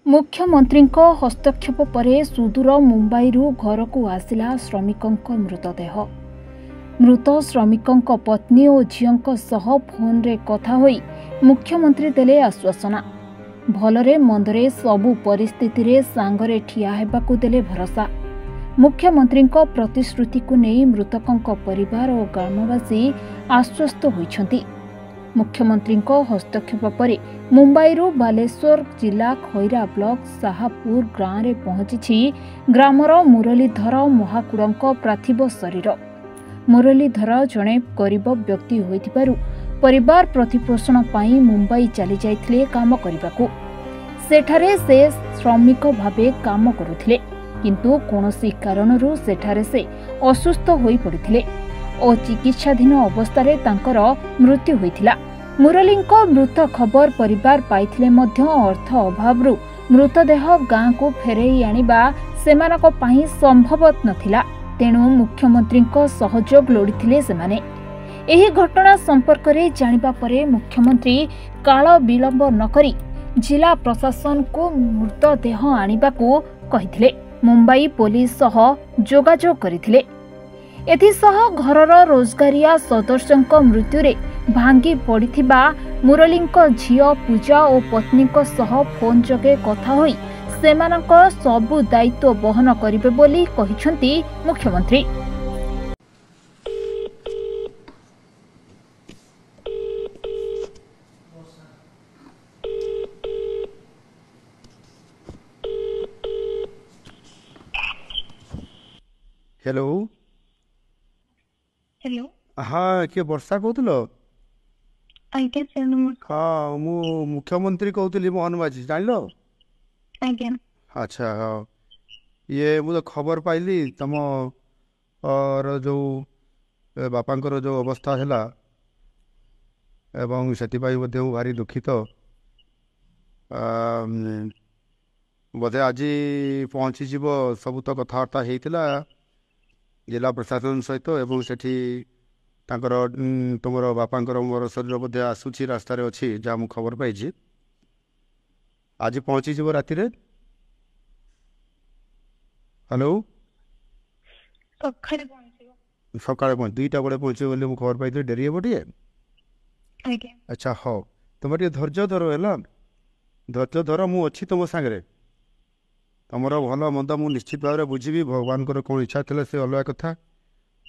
मुख्यमंत्री हस्तक्षेप पर सुदूर मुंबई घर को आसला श्रमिकों मृतदेह। मृत श्रमिकों पत्नी और झीओं सह फोन रे कथा होई मुख्यमंत्री देले आश्वासना। भलरे मंदरे सबु परिस्थिति रे सांगरे ठिया हेबाकु देले भरोसा। मुख्यमंत्री प्रतिश्रुति को नहीं मृतकों परिवार और ग्रामवासी आश्वस्त होइछंती। मुख्यमंत्री हस्तक्षेप पर मुंबई बालेश्वर जिला खैरा ब्लॉक साहापुर गाँव में पहुंची ग्रामर मुरलीधर महाकुड़ पार्थिव शरीर। मुरलीधर जड़े गरीब व्यक्ति होइथिबारु परिवार प्रतिपोषण पाई मुंबई चली जाइथिले काम करिबाकू। सेठारे से श्रमिक भावे काम करुथिले, किंतु कोनोसी कारणरू सेठारे से असुस्थ होई पड़िथिले और चिकित्साधीन अवस्था तांकर मृत्यु होइथिला। मुरलींको मृत खबर परिवार पाइथिले मध्य अर्थ अभावरू मृतदेह गाँ को फेरई आनिबा सेमानक पई संभव नथिला। तेणु मुख्यमंत्री सहयोग लोड़िथिले सेमाने। एही घटना संपर्क रे जानिबा परे मुख्यमंत्री काल विलंब नकरी जिला प्रशासन को मृतदेह आनिबाकू कहिथिले। मुंबई पुलिस सह जोगाजोग करिथिले। एथिसह घरर रोजगारिया सदस्यଙ୍କ मृत्युरे भांगी पड़िथिबा मुरलींक झियो पूजा और पत्नीक सह फोन जगे कथा होई सेमानक सबु दायित्व बहन करिवे बोली कहिसंती मुख्यमंत्री। हेलो हेलो हाँ किए वर्षा कहूल? आज्ञा सर हाँ मु मुख्यमंत्री कहूली मोहन माझी जान लो। आज्ञा अच्छा हाँ ये मुझे खबर पाइली तुम और जो बापांकर जो अवस्था है एवं से भारी दुखित। बोधे आज पहुँची जीव सब तो कथबार्ता होता जिला प्रशासन सहित एवं सेठी तांकर तुम बापांकर मोर शरीर बोधे आसूची रास्तार अच्छी जहाँ मुझे खबर पाई आज पहुँची जीव राति। हेलो सकाଳେ पहुँच 2टा बेले पहुँचे बोली मुझे खबर पाई डेरी हे टे। अच्छा हाँ तुम टे धैर्य धर है धैर्य धर मु अच्छी तुम सागर तुम भल मंद मु निश्चित भाव में बुझी भगवान कौन इच्छा थी से अलग कथा।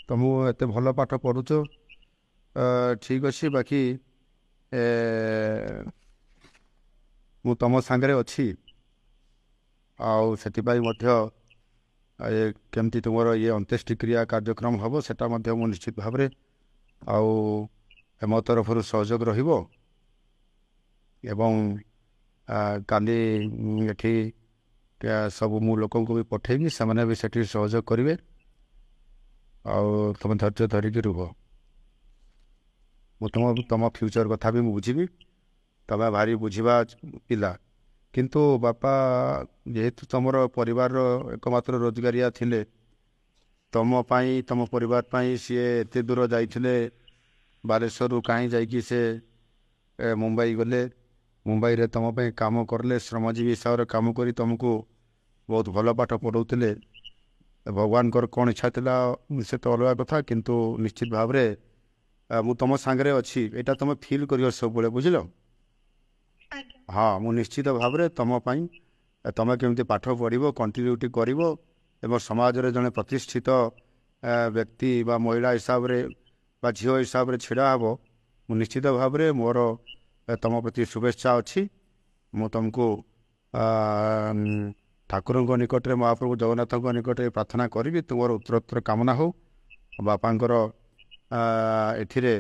तुम एत भल पाठ पढ़ुच ठीक अच्छे बाकी मु तुम सागरे अच्छी केमती तुम ये अंत्येष्टिक्रिया कार्यक्रम हम सेटा मु निश्चित भाव मो तरफ सहयोग रहिबो एवं काली एठी सब मु लोक भी पठेबी से भी सेठी सहयोग करेंगे तुम धैर्य धरिकी रुह। मु तुम फ्यूचर कथा भी बुझी तुम भारी बुझा पिला किंतु बापा जेहेतु तुम परिवार एकमात्र रोजगारिया थिले तुम पाई तुम परिवार पाई सी एत दूर जाइए बालेश्वर कहीं जाकि से मुंबई गले मुंबई रे तुम पे काम करले श्रमजीवी हिसाब से काम करी तुमको बहुत भल पाठ पढ़ाऊे भगवान कौन इच्छा थिला से तो अलग कथा किंतु निश्चित भाव में मु तुम सांगरे अच्छी एटा तुम फील कर सब बड़े बुझल। हाँ मु निश्चित भाव में तुम तुम केमती पाठ पढ़ो कंटिन्यूटी कर समाज रे जड़े प्रतिष्ठित व्यक्ति बा महिला हिसाब रे बा झील हिसाब से छिड़ा हे मु निश्चित भाव में मोर तुम प्रति शुभेच्छा अच्छी। मु तुमको ठाकुर निकट में महाप्रभु जगन्नाथ निकट में प्रार्थना करी तुम उत्तरोत्तर कामना हो। बापांकर एथिरे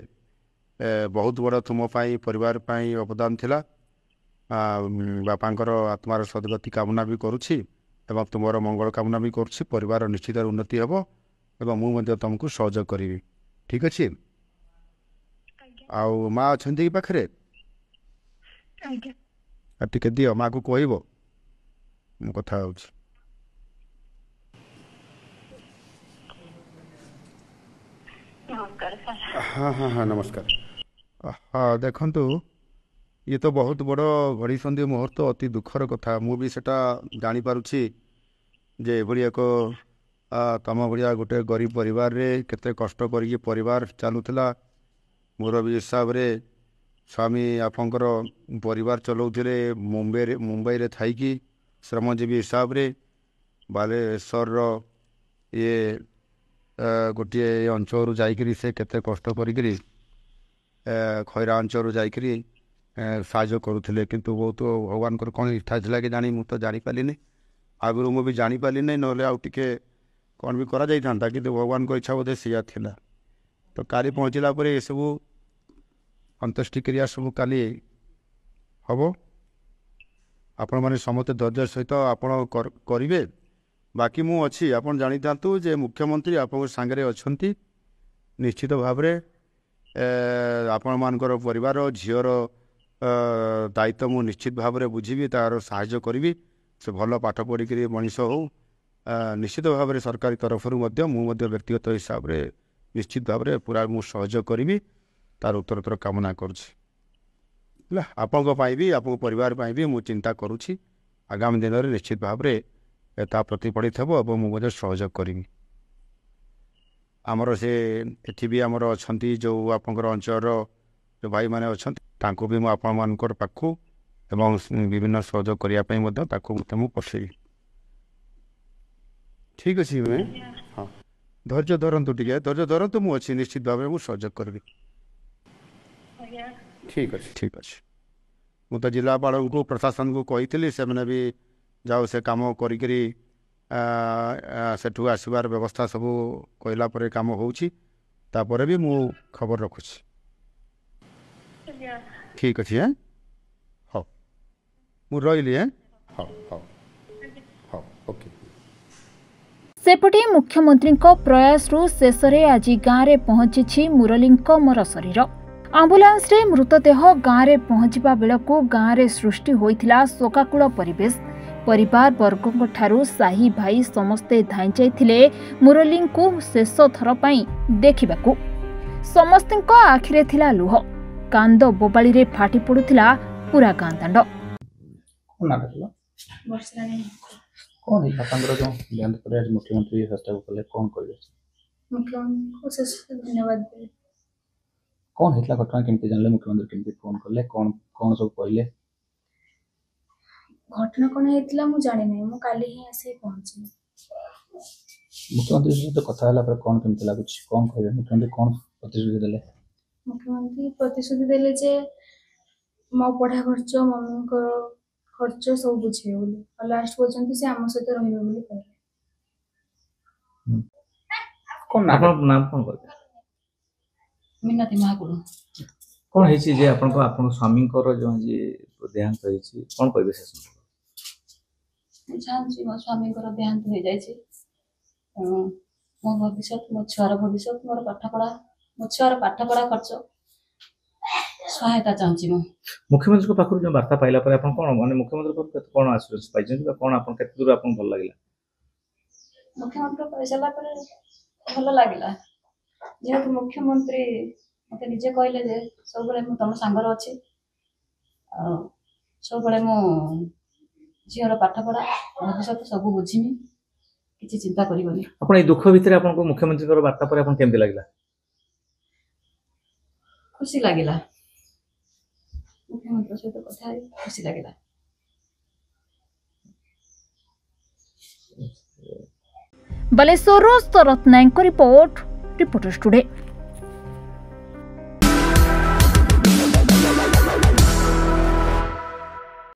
बहुत बड़ तुम परिवार पाई अवदान थिला बापांकर आत्मार सद्गति कामना भी करुछि एवं तुम मंगल कामना भी करुछि परिवार निश्चित उन्नति हम एवं मुझे तुमको सहयोग करी ठीक अच्छे। आउ माँ अच्छा कि पाखे टे दियो माँ को कह कथा हाँ हाँ हाँ नमस्कार। हाँ देखु ये तो बहुत बड़ घड़ी मुहूर्त अति दुखर कथा मुझे सेटा जानीपारुछि जे एभली एक तम भाया गोटे गरीब परिवार रे केते कष्ट करिक परिवार चलुला मुरबी हिसाब रे स्वामी आपंकर परिवार चलाउथिले मुंबई रे थाइकी श्रमजीवी हिसाब रे बालेश्वर ये गोटे अंचल जाइकरी से केते कष्ट करिकरी खैरा अंचल जाइकरी साहाଯ୍ୟ କରୁଥିଲେ କିନ୍ତୁ ବହୁତ ଭଗବାନଙ୍କର କ'ଣ ଇଚ୍ଛା ଥିଲା କି ଜାଣି ମୁଁ ତ ଜାଣିପାରିଲିନି ଆଗରୁ ମୁଁ ବି ଜାଣିପାରିଲିନି ନହେଲେ ଆଉ ଟିକେ କ'ଣ ବି କରାଯାଇଥାନ୍ତା କିନ୍ତୁ ଭଗବାନଙ୍କ ଇଚ୍ଛା ବୋଧେ ସେଇଆ ଥିଲା ତ କାଲି ପହଞ୍ଚିଲା ପରେ ଏସବୁ ଅନ୍ତ୍ୟେଷ୍ଟି କ୍ରିୟା ସବୁ କାଲି ହେବ ଆପଣମାନେ ସମସ୍ତେ ଧୈର୍ଯ୍ୟ ସହିତ ଆପଣ କରିବେ ବାକି ମୁଁ ଅଛି ଆପଣ ଜାଣିଥାନ୍ତୁ ଯେ ମୁଖ୍ୟମନ୍ତ୍ରୀ ଆପଣଙ୍କ ସାଙ୍ଗରେ ଅଛନ୍ତି ନିଶ୍ଚିତ ଭାବରେ ଆପଣମାନଙ୍କର ପରିବାର ଝିଅର दायित्व मु निश्चित भाव में बुझी तार साहाय्य करी से भल पाठ पढ़िक मनीष हो निश्चित भाव में सरकारी तरफ व्यक्तिगत हिसाब से निश्चित भाव में पूरा मु सहयोग करी तार उत्तरोत्तर कामना करुँच आपण भी आप परिवार भी मु चिंता करुँची आगामी दिन में निश्चित भाव में प्रतिफलित हे और मुझे सहयोग करी आमर से एटी भी आमर अच्छा जो आपंकर अंचल जो भाई मैंने अच्छा तांको भी आपण पाखु एवं विभिन्न सहयोग करने पठेबी ठीक अच्छे मैं हाँ धैर्य धरतु टे धैर्य धरतु मुझे निश्चित भाव में सहयोग करी ठीक अच्छे मु तो जिलापाल को प्रशासन को कही से मैंने भी जाओ से कम करी सेठू आसबार व्यवस्था सब कहला पर कम होपर भी मु खबर रखुची ठीक अच्छे हाँ हाँ मु रही हाँ हाँ हाँ हाँ ओके सेपटे मुख्यमंत्री प्रयास रु शेष आज गाँव में पहुंची मुरली मर शरीर आंबुलांस रे मृतदेह गाँव में पहुंचवा बेलू गाँव में सृष्टि होता शोकाकूल परिवेश परिवार वर्गों ठारू साही भाई समस्ते धाई जाइथिले मुरली को शेष थर देखा समस्त आखिरे थिला लुह कांद बोबाली रे फाटी पड़ुथिला पूरा गाँ दांड कौन जो देहांत पर आज मुख्यमंत्री हस्ताक्षर कले कौन कहले मुख्यमंत्री को शेष धन्यवाद दे कौन हेतला घटना केमती जानले मुख्यमंत्री केमती फोन करले कौन कौन सब कहले घटना कौन हेतला मु जानि नै मु काली ही आसे पहुंची मुख्यमंत्री से तो कथा हला पर कौन केमती लागुछ कौन कहबे मुख्यमंत्री कौन प्रतिश्रुति देले मुख्यमंत्री प्रतिश्रुति देले जे मो पढ़ा खर्च मम्मी को खर्च सब बुझे बोली और लास्ट पर्यंत से आम सहित रहिबे बोली कहले कौन नाम कौन कहले मिनती महाकुल कौन हेछि जे आपन को आपन स्वामी को जो जे देहांत हेछि कौन कहबे से जानछि मो स्वामी को देहांत हो जाय छै मो भविष्य मो छुआर भविष्य मोर पाठ पढ़ा खर्च सहायता चाहूँ मु मुख्यमंत्री को पाखु जो वार्ता पाइला पर आपन कोन माने मुख्यमंत्री को कोन आश्वासन पाइछन कोन आपन केते दूर आपन भल लागिला मुख्यमंत्री पैसाला पर भल लागिला जेहेतु मुख्यमंत्री मते निजे कहले जे सब बेले मु तम सांगर अछि सब बेले मु झियर पाठ पढ़ा भविष्य सब बुझिमी किछि चिंता करिवनी आपन ए दुख भितर आपन को मुख्यमंत्री को वार्ता पर आपन केमते लागिला खुशी लागिला मुख्यमंत्री सहित कथा खुशी लागिला बालेश्वर शरद नायक रिपोर्ट रिपोर्टर्स टुडे।